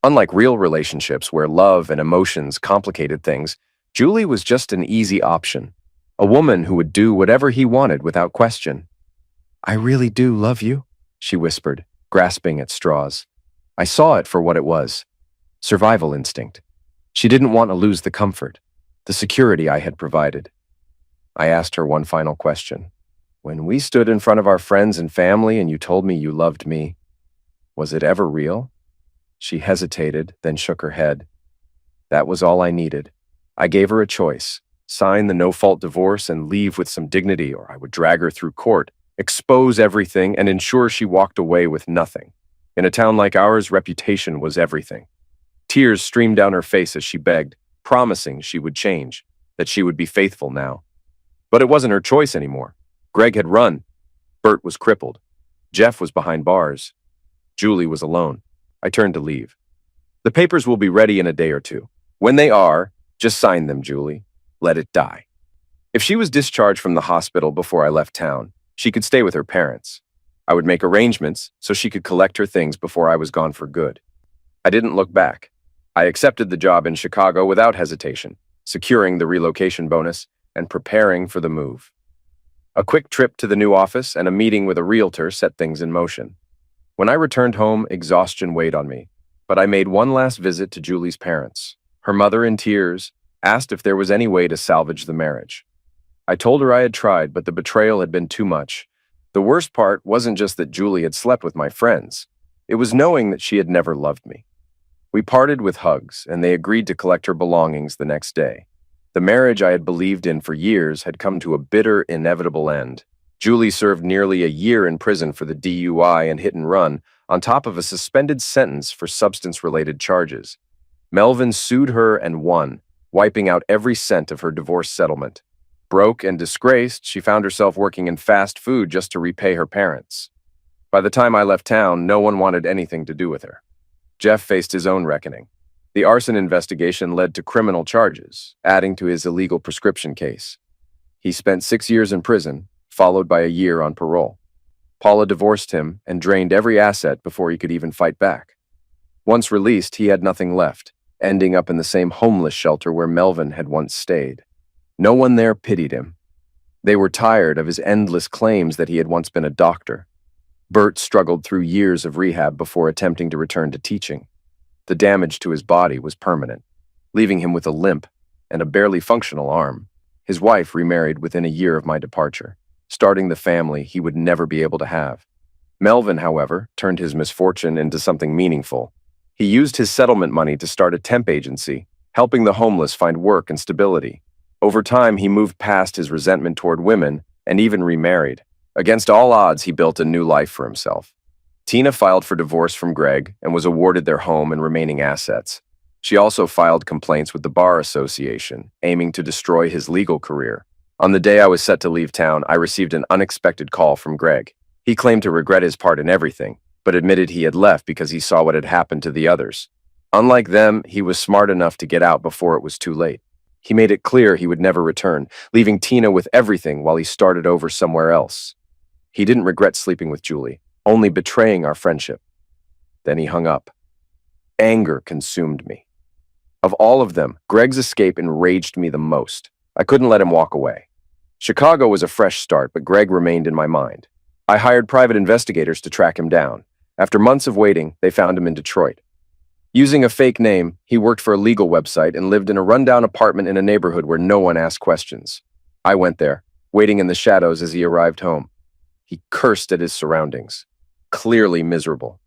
Unlike real relationships where love and emotions complicated things, Julie was just an easy option, a woman who would do whatever he wanted without question. "I really do love you," she whispered, grasping at straws. I saw it for what it was: survival instinct. She didn't want to lose the comfort, the security I had provided. I asked her one final question. "When we stood in front of our friends and family and you told me you loved me, was it ever real?" She hesitated, then shook her head. That was all I needed. I gave her a choice: sign the no-fault divorce and leave with some dignity, or I would drag her through court, expose everything, and ensure she walked away with nothing. In a town like ours, reputation was everything. Tears streamed down her face as she begged, promising she would change, that she would be faithful now. But it wasn't her choice anymore. Greg had run. Bert was crippled. Jeff was behind bars. Julie was alone. I turned to leave. "The papers will be ready in a day or two. When they are, just sign them, Julie. Let it die." If she was discharged from the hospital before I left town, she could stay with her parents. I would make arrangements so she could collect her things before I was gone for good. I didn't look back. I accepted the job in Chicago without hesitation, securing the relocation bonus and preparing for the move. A quick trip to the new office and a meeting with a realtor set things in motion. When I returned home, exhaustion weighed on me, but I made one last visit to Julie's parents. Her mother, in tears, asked if there was any way to salvage the marriage. I told her I had tried, but the betrayal had been too much. The worst part wasn't just that Julie had slept with my friends. It was knowing that she had never loved me. We parted with hugs, and they agreed to collect her belongings the next day. The marriage I had believed in for years had come to a bitter, inevitable end. Julie served nearly a year in prison for the DUI and hit and run, on top of a suspended sentence for substance-related charges. Melvin sued her and won, wiping out every cent of her divorce settlement. Broke and disgraced, she found herself working in fast food just to repay her parents. By the time I left town, no one wanted anything to do with her. Jeff faced his own reckoning. The arson investigation led to criminal charges, adding to his illegal prescription case. He spent 6 years in prison, followed by a year on parole. Paula divorced him and drained every asset before he could even fight back. Once released, he had nothing left, ending up in the same homeless shelter where Melvin had once stayed. No one there pitied him. They were tired of his endless claims that he had once been a doctor. Bert struggled through years of rehab before attempting to return to teaching. The damage to his body was permanent, leaving him with a limp and a barely functional arm. His wife remarried within a year of my departure, starting the family he would never be able to have. Melvin, however, turned his misfortune into something meaningful. He used his settlement money to start a temp agency, helping the homeless find work and stability. Over time, he moved past his resentment toward women and even remarried. Against all odds, he built a new life for himself. Tina filed for divorce from Greg and was awarded their home and remaining assets. She also filed complaints with the Bar Association, aiming to destroy his legal career. On the day I was set to leave town, I received an unexpected call from Greg. He claimed to regret his part in everything, but admitted he had left because he saw what had happened to the others. Unlike them, he was smart enough to get out before it was too late. He made it clear he would never return, leaving Tina with everything while he started over somewhere else. He didn't regret sleeping with Julie, only betraying our friendship. Then he hung up. Anger consumed me. Of all of them, Greg's escape enraged me the most. I couldn't let him walk away. Chicago was a fresh start, but Greg remained in my mind. I hired private investigators to track him down. After months of waiting, they found him in Detroit. Using a fake name, he worked for a legal website and lived in a rundown apartment in a neighborhood where no one asked questions. I went there, waiting in the shadows as he arrived home. He cursed at his surroundings, clearly miserable.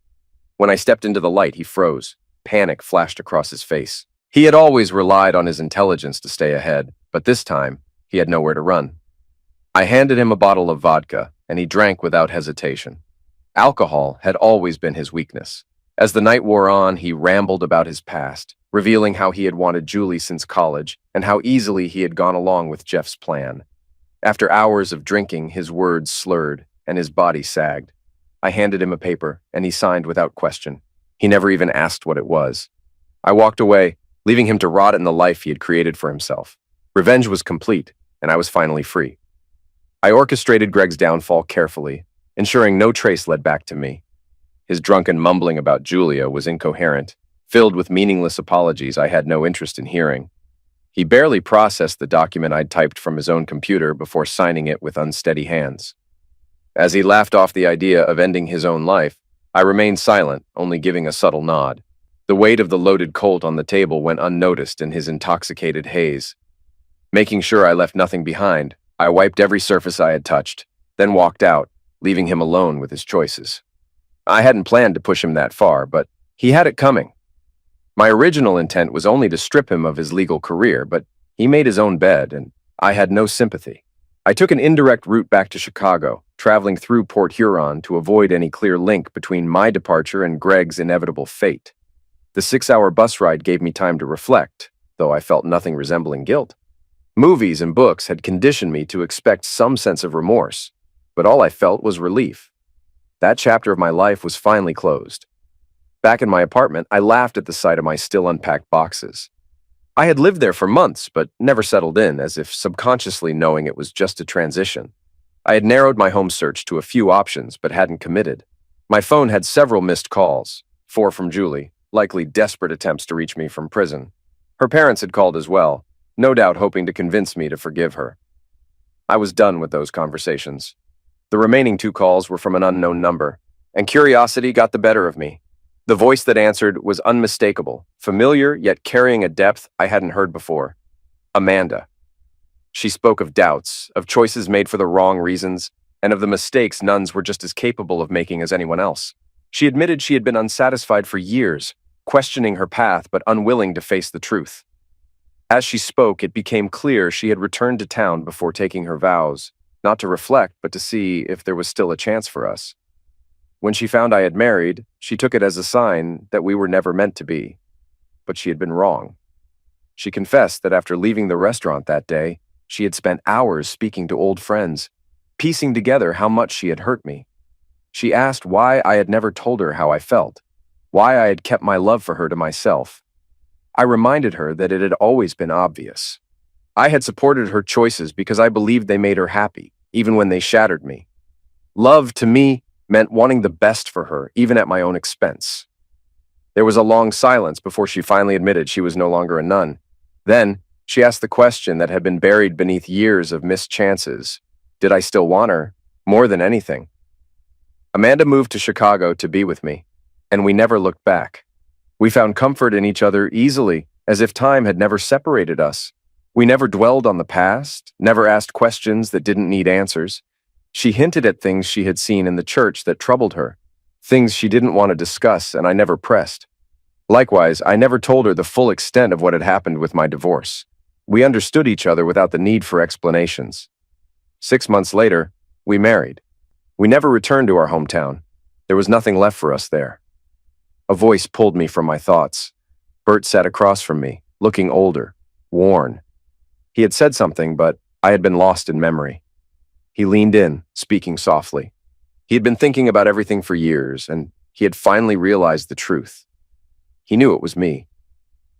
When I stepped into the light, he froze. Panic flashed across his face. He had always relied on his intelligence to stay ahead, but this time, he had nowhere to run. I handed him a bottle of vodka, and he drank without hesitation. Alcohol had always been his weakness. As the night wore on, he rambled about his past, revealing how he had wanted Julie since college and how easily he had gone along with Jeff's plan. After hours of drinking, his words slurred and his body sagged. I handed him a paper, and he signed without question. He never even asked what it was. I walked away, leaving him to rot in the life he had created for himself. Revenge was complete, and I was finally free. I orchestrated Greg's downfall carefully, ensuring no trace led back to me. His drunken mumbling about Julia was incoherent, filled with meaningless apologies I had no interest in hearing. He barely processed the document I'd typed from his own computer before signing it with unsteady hands. As he laughed off the idea of ending his own life, I remained silent, only giving a subtle nod. The weight of the loaded Colt on the table went unnoticed in his intoxicated haze. Making sure I left nothing behind, I wiped every surface I had touched, then walked out, leaving him alone with his choices. I hadn't planned to push him that far, but he had it coming. My original intent was only to strip him of his legal career, but he made his own bed, and I had no sympathy. I took an indirect route back to Chicago, traveling through Port Huron to avoid any clear link between my departure and Greg's inevitable fate. The 6-hour bus ride gave me time to reflect, though I felt nothing resembling guilt. Movies and books had conditioned me to expect some sense of remorse, but all I felt was relief. That chapter of my life was finally closed. Back in my apartment, I laughed at the sight of my still unpacked boxes. I had lived there for months, but never settled in, as if subconsciously knowing it was just a transition. I had narrowed my home search to a few options, but hadn't committed. My phone had several missed calls, 4 from Julie, likely desperate attempts to reach me from prison. Her parents had called as well, no doubt hoping to convince me to forgive her. I was done with those conversations. The remaining 2 calls were from an unknown number, and curiosity got the better of me. The voice that answered was unmistakable, familiar yet carrying a depth I hadn't heard before. Amanda. She spoke of doubts, of choices made for the wrong reasons, and of the mistakes nuns were just as capable of making as anyone else. She admitted she had been unsatisfied for years, questioning her path but unwilling to face the truth. As she spoke, it became clear she had returned to town before taking her vows, not to reflect but to see if there was still a chance for us. When she found I had married, she took it as a sign that we were never meant to be. But she had been wrong. She confessed that after leaving the restaurant that day, she had spent hours speaking to old friends, piecing together how much she had hurt me. She asked why I had never told her how I felt, why I had kept my love for her to myself. I reminded her that it had always been obvious. I had supported her choices because I believed they made her happy, even when they shattered me. Love, to me, meant wanting the best for her, even at my own expense. There was a long silence before she finally admitted she was no longer a nun. Then, she asked the question that had been buried beneath years of missed chances. Did I still want her? More than anything. Amanda moved to Chicago to be with me, and we never looked back. We found comfort in each other easily, as if time had never separated us. We never dwelled on the past, never asked questions that didn't need answers. She hinted at things she had seen in the church that troubled her, things she didn't want to discuss, and I never pressed. Likewise, I never told her the full extent of what had happened with my divorce. We understood each other without the need for explanations. 6 months later, we married. We never returned to our hometown. There was nothing left for us there. A voice pulled me from my thoughts. Bert sat across from me, looking older, worn. He had said something, but I had been lost in memory. He leaned in, speaking softly. He had been thinking about everything for years, and he had finally realized the truth. He knew it was me.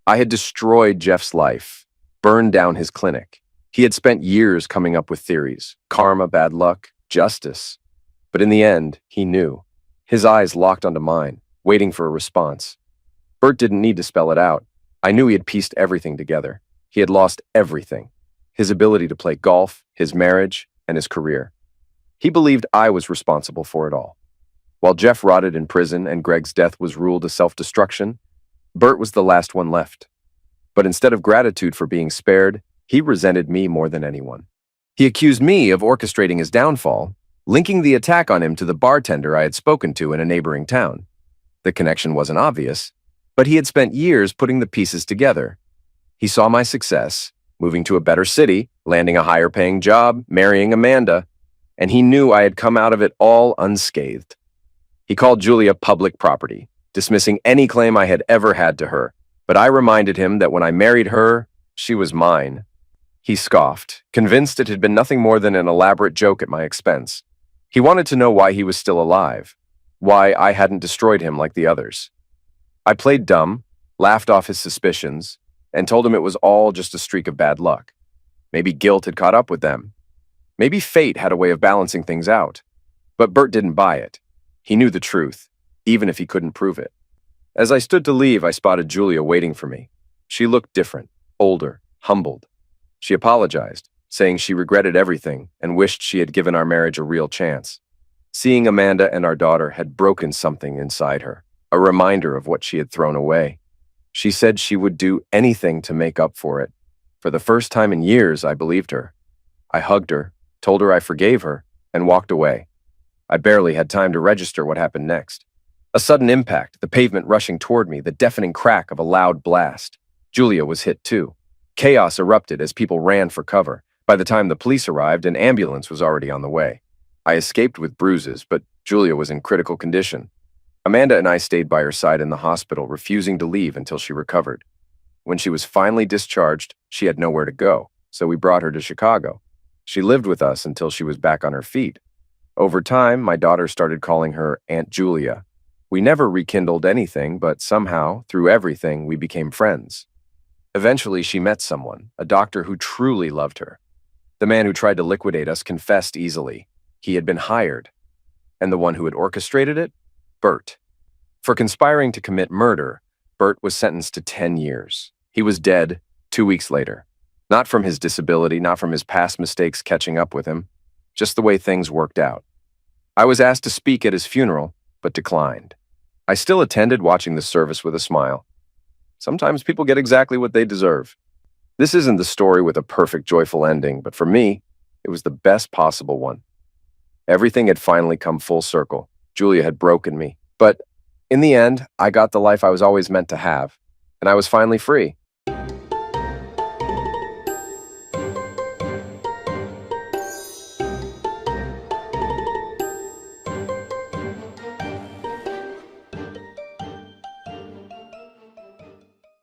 I had destroyed Jeff's life, burned down his clinic. He had spent years coming up with theories, karma, bad luck, justice. But in the end, he knew. His eyes locked onto mine, waiting for a response. Bert didn't need to spell it out. I knew he had pieced everything together. He had lost everything. His ability to play golf, his marriage, and his career. He believed I was responsible for it all. While Jeff rotted in prison and Greg's death was ruled a self-destruction, Bert was the last one left. But instead of gratitude for being spared, he resented me more than anyone. He accused me of orchestrating his downfall, linking the attack on him to the bartender I had spoken to in a neighboring town. The connection wasn't obvious, but he had spent years putting the pieces together. He saw my success, moving to a better city, landing a higher-paying job, marrying Amanda, and he knew I had come out of it all unscathed. He called Julia public property, dismissing any claim I had ever had to her, but I reminded him that when I married her, she was mine. He scoffed, convinced it had been nothing more than an elaborate joke at my expense. He wanted to know why he was still alive, why I hadn't destroyed him like the others. I played dumb, laughed off his suspicions, and told him it was all just a streak of bad luck. Maybe guilt had caught up with them. Maybe fate had a way of balancing things out. But Bert didn't buy it. He knew the truth, even if he couldn't prove it. As I stood to leave, I spotted Julia waiting for me. She looked different, older, humbled. She apologized, saying she regretted everything and wished she had given our marriage a real chance. Seeing Amanda and our daughter had broken something inside her, a reminder of what she had thrown away. She said she would do anything to make up for it. For the first time in years, I believed her. I hugged her, told her I forgave her, and walked away. I barely had time to register what happened next. A sudden impact, the pavement rushing toward me, the deafening crack of a loud blast. Julia was hit too. Chaos erupted as people ran for cover. By the time the police arrived, an ambulance was already on the way. I escaped with bruises, but Julia was in critical condition. Amanda and I stayed by her side in the hospital, refusing to leave until she recovered. When she was finally discharged, she had nowhere to go, so we brought her to Chicago. She lived with us until she was back on her feet. Over time, my daughter started calling her Aunt Julia. We never rekindled anything, but somehow, through everything, we became friends. Eventually, she met someone, a doctor who truly loved her. The man who tried to liquidate us confessed easily. He had been hired. And the one who had orchestrated it? Bert. For conspiring to commit murder, Bert was sentenced to 10 years. He was dead 2 weeks later. Not from his disability, not from his past mistakes catching up with him, just the way things worked out. I was asked to speak at his funeral, but declined. I still attended, watching the service with a smile. Sometimes people get exactly what they deserve. This isn't the story with a perfect, joyful ending, but for me, it was the best possible one. Everything had finally come full circle. Julia had broken me, but in the end, I got the life I was always meant to have, and I was finally free.